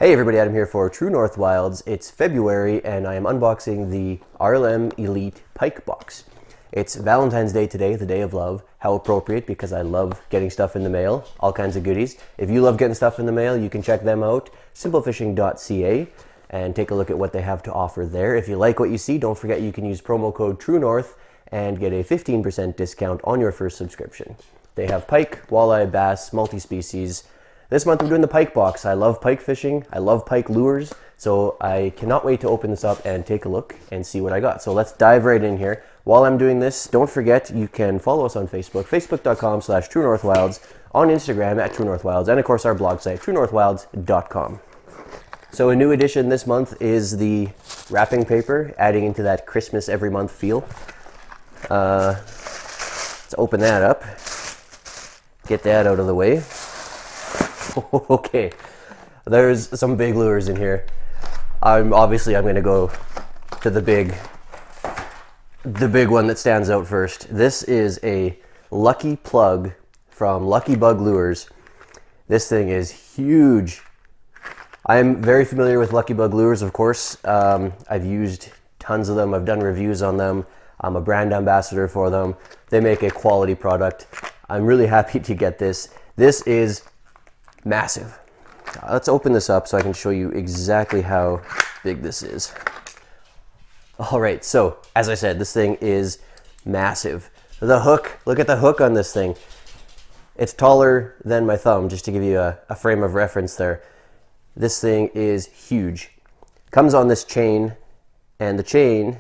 Hey everybody, Adam here for True North Wilds. It's February and I am unboxing the RLM Elite Pike box. It's Valentine's Day today, the day of love. How appropriate, because I love getting stuff in the mail, all kinds of goodies. If you love getting stuff in the mail, you can check them out, simplefishing.ca, and take a look at what they have to offer there. If you like what you see, don't forget you can use promo code TrueNorth and get a 15% discount on your first subscription. They have pike, walleye, bass, multi-species. This month I'm doing the pike box. I love pike fishing, I love pike lures, so I cannot wait to open this up and take a look and see what I got. So let's dive right in here. While I'm doing this, don't forget you can follow us on Facebook, facebook.com/TrueNorthWilds, on Instagram at TrueNorthWilds, and of course our blog site, TrueNorthWilds.com. So a new addition this month is the wrapping paper, adding into that Christmas every month feel. Let's open that up, get that out of the way. Okay, there's some big lures in here. I'm going to go to the big one that stands out first. This is a Lucky Plug from Lucky Bug Lures. This thing is huge. I'm very familiar with Lucky Bug Lures, of course. I've used tons of them. I've done reviews on them. I'm a brand ambassador for them. They make a quality product. I'm really happy to get this. This is massive. Let's open this up so I can show you exactly how big this is. All right, so as I said, this thing is massive. The hook, look at the hook on this thing. It's taller than my thumb, just to give you a frame of reference there. This thing is huge. Comes on this chain, and the chain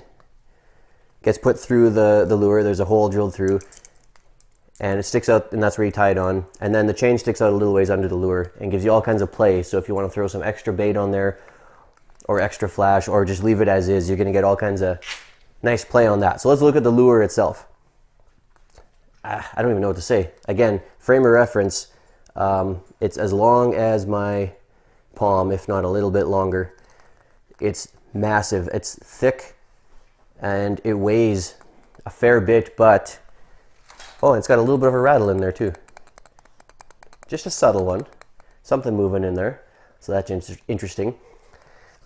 gets put through the lure. There's a hole drilled through, and it sticks out, and that's where you tie it on. And then the chain sticks out a little ways under the lure and gives you all kinds of play. So if you want to throw some extra bait on there, or extra flash, or just leave it as is, you're going to get all kinds of nice play on that. So let's look at the lure itself. I don't even know what to say. Again, frame of reference, it's as long as my palm, if not a little bit longer. It's massive, it's thick, and it weighs a fair bit, but oh, it's got a little bit of a rattle in there too. Just a subtle one. Something moving in there. So that's interesting.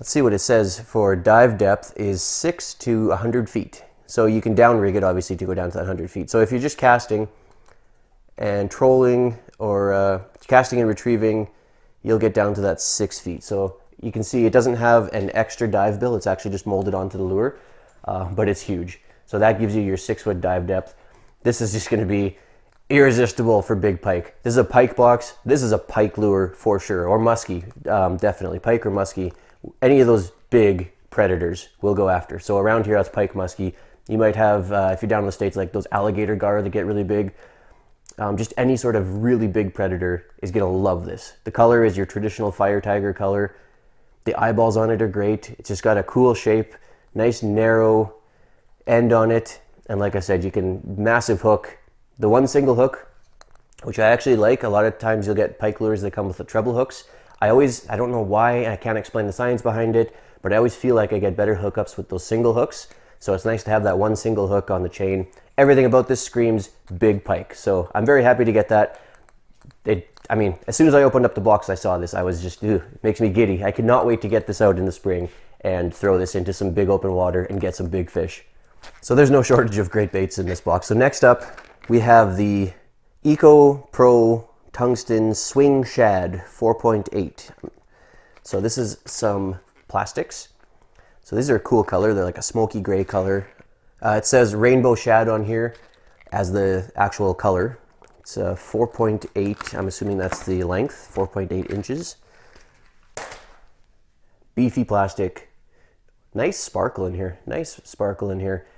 Let's see what it says for dive depth is 6 to 100 feet. So you can down rig it obviously to go down to that 100 feet. So if you're just casting and trolling or casting and retrieving, you'll get down to that 6 feet. So you can see it doesn't have an extra dive bill. It's actually just molded onto the lure, but it's huge. So that gives you your 6-foot dive depth. This is just going to be irresistible for big pike. This is a pike box. This is a pike lure for sure, or muskie, definitely. Pike or muskie. Any of those big predators will go after. So around here, that's pike, muskie. You might have, if you're down in the States, like those alligator gar that get really big. Just any sort of really big predator is going to love this. The color is your traditional fire tiger color. The eyeballs on it are great. It's just got a cool shape, nice narrow end on it. And like I said, you can massive hook. The one single hook, which I actually like. A lot of times you'll get pike lures that come with the treble hooks. I don't know why, I can't explain the science behind it, but I always feel like I get better hookups with those single hooks. So it's nice to have that one single hook on the chain. Everything about this screams big pike. So I'm very happy to get that. I mean, as soon as I opened up the box, I saw this. I was just, it makes me giddy. I could not wait to get this out in the spring and throw this into some big open water and get some big fish. So there's no shortage of great baits in this box. So next up, we have the Eco Pro Tungsten Swing Shad 4.8. So this is some plastics. So these are a cool color. They're like a smoky gray color. It says Rainbow Shad on here as the actual color. It's 4.8. I'm assuming that's the length, 4.8 inches. Beefy plastic. Nice sparkle in here. Nice sparkle in here.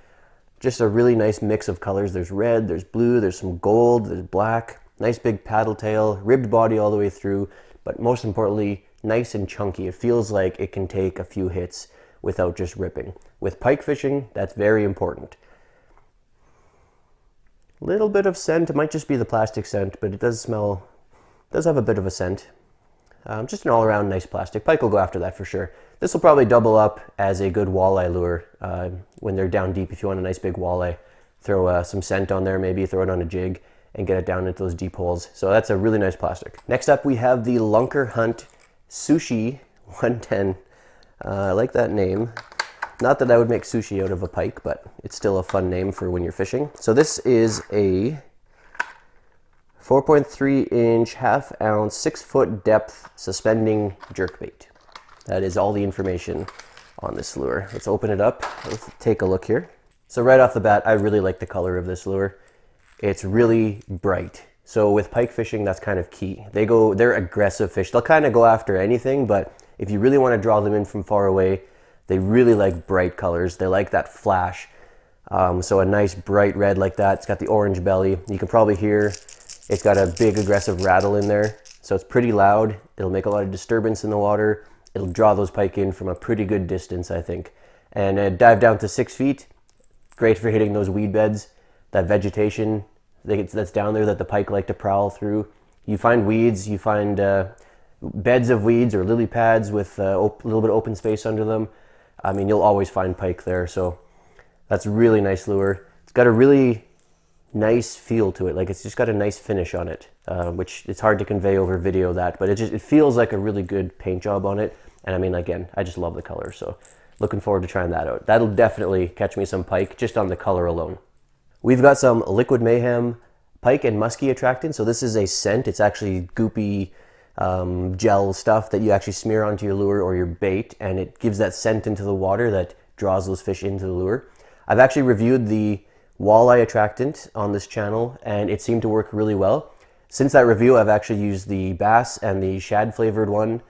Just a really nice mix of colors. There's red, there's blue, there's some gold, there's black. Nice big paddle tail, ribbed body all the way through, but most importantly, nice and chunky. It feels like it can take a few hits without just ripping. With pike fishing, that's very important. Little bit of scent. It might just be the plastic scent, but it does have a bit of a scent. Just an all-around nice plastic. Pike will go after that for sure. This will probably double up as a good walleye lure when they're down deep. If you want a nice big walleye, throw some scent on there, maybe throw it on a jig and get it down into those deep holes. So that's a really nice plastic. Next up, we have the Lunker Hunt Sushi 110. I like that name. Not that I would make sushi out of a pike, but it's still a fun name for when you're fishing. So this is a 4.3 inch, half ounce, 6 foot depth suspending jerkbait. That is all the information on this lure. Let's open it up. Let's take a look here. So right off the bat, I really like the color of this lure. It's really bright. So with pike fishing, that's kind of key. They're aggressive fish. They'll kind of go after anything, but if you really want to draw them in from far away, they really like bright colors. They like that flash. So a nice bright red like that. It's got the orange belly. You can probably hear it's got a big aggressive rattle in there. So it's pretty loud. It'll make a lot of disturbance in the water. It'll draw those pike in from a pretty good distance, I think. And dive down to 6 feet. Great for hitting those weed beds, that vegetation that's down there that the pike like to prowl through. You find weeds, you find beds of weeds or lily pads with a little bit of open space under them. I mean, you'll always find pike there. So that's a really nice lure. It's got a really nice feel to it. Like it's just got a nice finish on it, which it's hard to convey over video but it feels like a really good paint job on it. And I mean, again, I just love the color. So looking forward to trying that out. That'll definitely catch me some pike just on the color alone. We've got some Liquid Mayhem pike and muskie attractant. So this is a scent. It's actually goopy gel stuff that you actually smear onto your lure or your bait, and it gives that scent into the water that draws those fish into the lure. I've actually reviewed the walleye attractant on this channel, and it seemed to work really well. Since that review, I've actually used the bass and the shad flavored one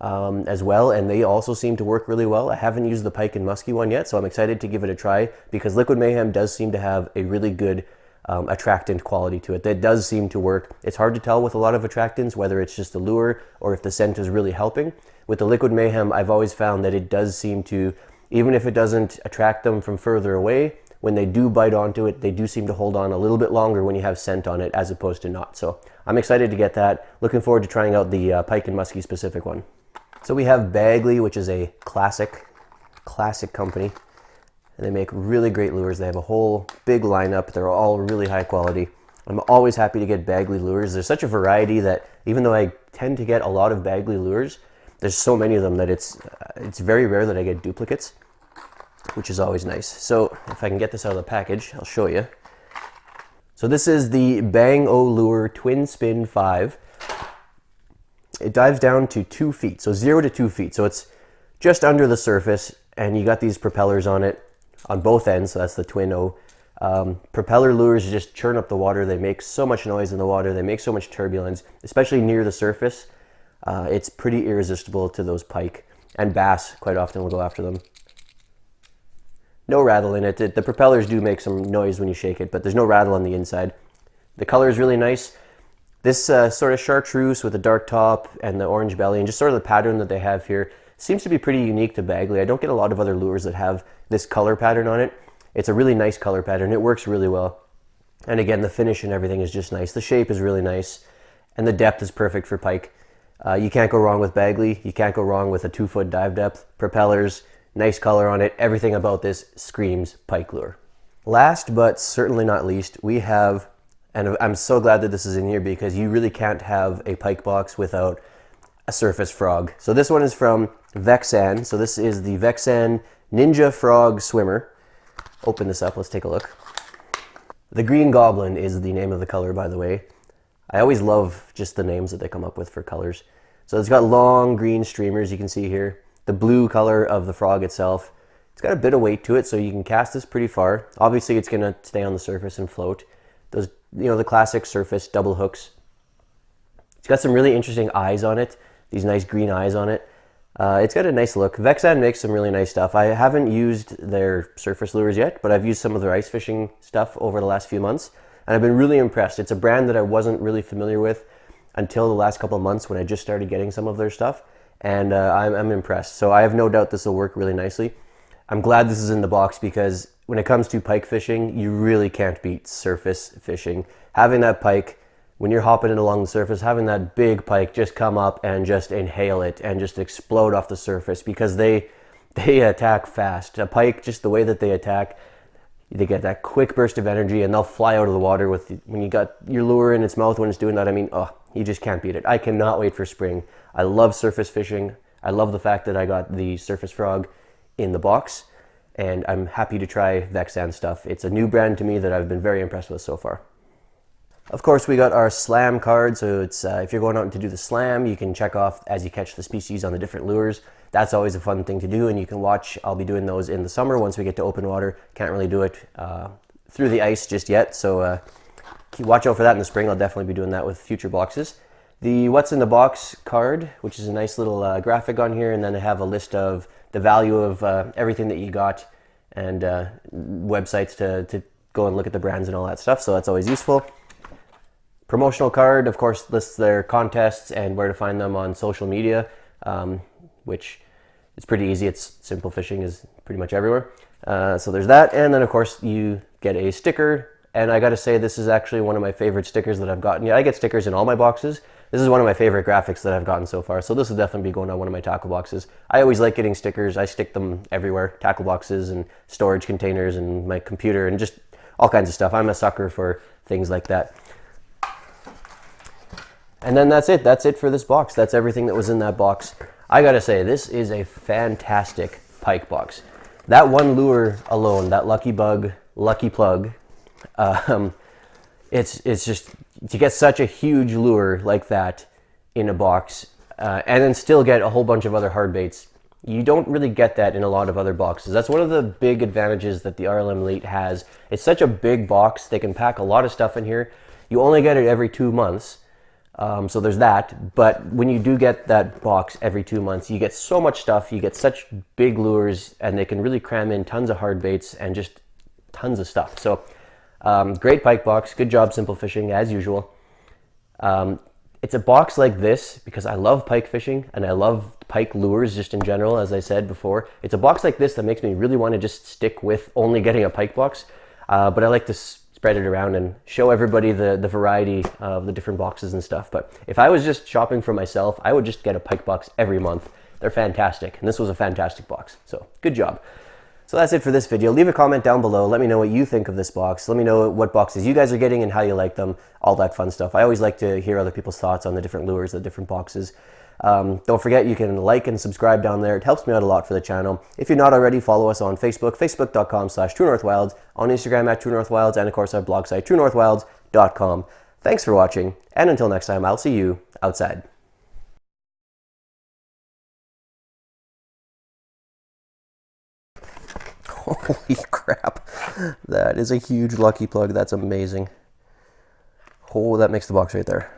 as well, and they also seem to work really well. I haven't used the pike and muskie one yet, so I'm excited to give it a try because Liquid Mayhem does seem to have a really good attractant quality to it. That does seem to work. It's hard to tell with a lot of attractants whether it's just the lure or if the scent is really helping. With the Liquid Mayhem, I've always found that it does seem to, even if it doesn't attract them from further away, when they do bite onto it, they do seem to hold on a little bit longer when you have scent on it as opposed to not. So I'm excited to get that. Looking forward to trying out the pike and muskie specific one. So we have Bagley, which is a classic company, and they make really great lures. They have a whole big lineup. They're all really high quality. I'm always happy to get Bagley lures. There's such a variety that even though I tend to get a lot of Bagley lures, there's so many of them that it's very rare that I get duplicates, which is always nice. So if I can get this out of the package, I'll show you. So this is the Bang O Lure Twin Spin 5. It dives down to 2 feet, so 0 to 2 feet. So it's just under the surface, and you got these propellers on it on both ends. So that's the Twin O. Propeller lures just churn up the water. They make so much noise in the water. They make so much turbulence, especially near the surface. It's pretty irresistible to those pike, and bass quite often will go after them. No rattle in it. The propellers do make some noise when you shake it, but there's no rattle on the inside. The color is really nice. This sort of chartreuse with a dark top and the orange belly and just sort of the pattern that they have here seems to be pretty unique to Bagley. I don't get a lot of other lures that have this color pattern on it. It's a really nice color pattern. It works really well. And again, the finish and everything is just nice. The shape is really nice, and the depth is perfect for pike. You can't go wrong with Bagley. You can't go wrong with a 2 foot dive depth. Propellers, nice color on it. Everything about this screams pike lure. Last but certainly not least, we have, and I'm so glad that this is in here because you really can't have a pike box without a surface frog. So this one is from Vexan. So this is the Vexan Ninja Frog Swimmer. Open this up, let's take a look. The Green Goblin is the name of the color, by the way. I always love just the names that they come up with for colors. So it's got long green streamers, you can see here. The blue color of the frog itself. It's got a bit of weight to it, so you can cast this pretty far. Obviously, it's gonna stay on the surface and float. Those, the classic surface double hooks. It's got some really interesting eyes on it. These nice green eyes on it. It's got a nice look. Vexan makes some really nice stuff. I haven't used their surface lures yet, but I've used some of their ice fishing stuff over the last few months, and I've been really impressed. It's a brand that I wasn't really familiar with until the last couple of months when I just started getting some of their stuff, and I'm impressed. So I have no doubt this will work really nicely. I'm glad this is in the box because when it comes to pike fishing, you really can't beat surface fishing. Having that pike, when you're hopping it along the surface, having that big pike just come up and just inhale it and just explode off the surface because they attack fast. A pike, just the way that they attack, they get that quick burst of energy and they'll fly out of the water when you got your lure in its mouth when it's doing that. I mean, oh, you just can't beat it. I cannot wait for spring. I love surface fishing. I love the fact that I got the Surface Frog in the box, and I'm happy to try Vexan stuff. It's a new brand to me that I've been very impressed with so far. Of course, we got our slam card, so it's if you're going out to do the slam, you can check off as you catch the species on the different lures. That's always a fun thing to do, and you can watch. I'll be doing those in the summer once we get to open water. Can't really do it through the ice just yet, so watch out for that in the spring. I'll definitely be doing that with future boxes. The What's in the Box card, which is a nice little graphic on here, and then I have a list of the value of everything that you got, and websites to go and look at the brands and all that stuff, so that's always useful. Promotional card, of course, lists their contests and where to find them on social media, which is pretty easy. It's Simple Fishing is pretty much everywhere. So there's that, and then of course you get a sticker, and I gotta say this is actually one of my favorite stickers that I've gotten. Yeah, I get stickers in all my boxes. This is one of my favorite graphics that I've gotten so far, so this will definitely be going on one of my tackle boxes. I always like getting stickers. I stick them everywhere, tackle boxes and storage containers and my computer and just all kinds of stuff. I'm a sucker for things like that. And then that's it. That's it for this box. That's everything that was in that box. I gotta say, this is a fantastic pike box. That one lure alone, that Lucky Plug, it's just, to get such a huge lure like that in a box, and then still get a whole bunch of other hard baits. You don't really get that in a lot of other boxes. That's one of the big advantages that the RLM Elite has. It's such a big box. They can pack a lot of stuff in here. You only get it every 2 months. So there's that, but when you do get that box every 2 months, you get so much stuff, you get such big lures, and they can really cram in tons of hard baits and just tons of stuff. So great pike box, good job Simple Fishing as usual. It's a box like this because I love pike fishing and I love pike lures just in general, as I said before. It's a box like this that makes me really want to just stick with only getting a pike box, but I like to spread it around and show everybody the variety of the different boxes and stuff. But if I was just shopping for myself, I would just get a pike box every month. They're fantastic, and this was a fantastic box, so good job. So that's it for this video. Leave a comment down below. Let me know what you think of this box. Let me know what boxes you guys are getting and how you like them, all that fun stuff. I always like to hear other people's thoughts on the different lures, the different boxes. Don't forget, you can like and subscribe down there. It helps me out a lot for the channel. If you're not already, follow us on Facebook, facebook.com/TrueNorthWilds, on Instagram @TrueNorthWilds, and of course our blog site, TrueNorthWilds.com. Thanks for watching, and until next time, I'll see you outside. Holy crap. That is a huge Lucky Plug. That's amazing. Oh, that makes the box right there.